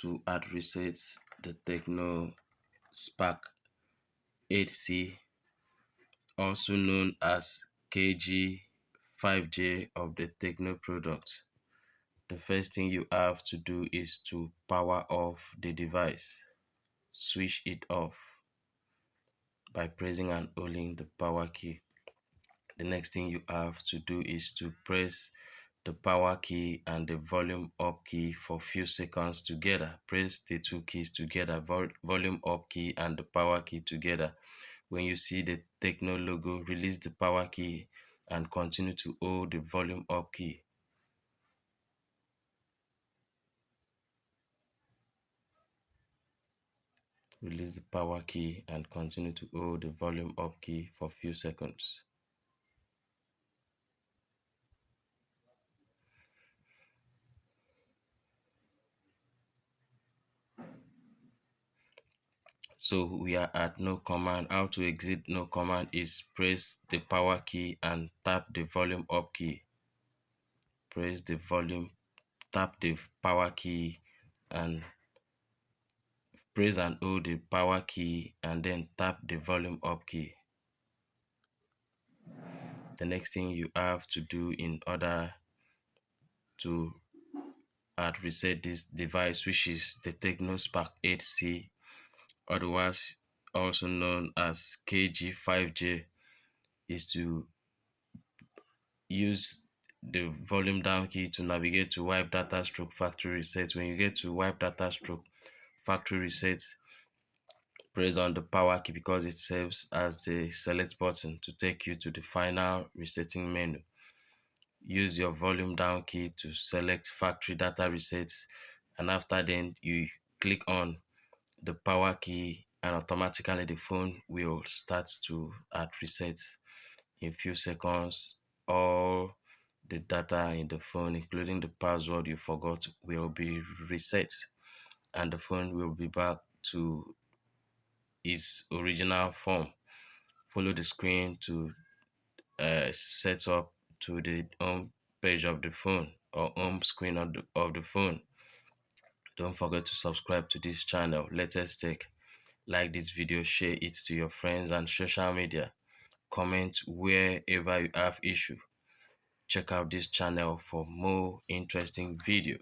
to hard reset the Tecno Spark 8C, also known as KG5J of the Tecno product. The first thing you have to do is to power off the device. Switch it off by pressing and holding the power key. The next thing you have to do is to press the power key and the volume up key for few seconds together. Press the two keys together, volume up key and the power key together. When you see the Tecno logo, release the power key and continue to hold the volume up key. Release the power key and continue to hold the volume up key for few seconds. So we are at no command. How to exit no command is press the power key and tap the volume up key. Press the volume, tap the power key and press and hold the power key and then tap the volume up key. The next thing you have to do in order to reset this device, which is the Tecno Spark 8C, otherwise also known as KG5J, is to use the volume down key to navigate to wipe data stroke factory reset. When you get to wipe data stroke factory reset, press on the power key because it serves as the select button to take you to the final resetting menu. Use your volume down key to select factory data resets, and after then you click on the power key and automatically the phone will start to reset. In few seconds, all the data in the phone, including the password you forgot, will be reset and the phone will be back to its original form. Follow the screen to set up to the home page of the phone or home screen of the phone. Don't forget to subscribe to this channel, Latest Tech. Like this video, share it to your friends and social media. Comment wherever you have issue. Check out this channel for more interesting video.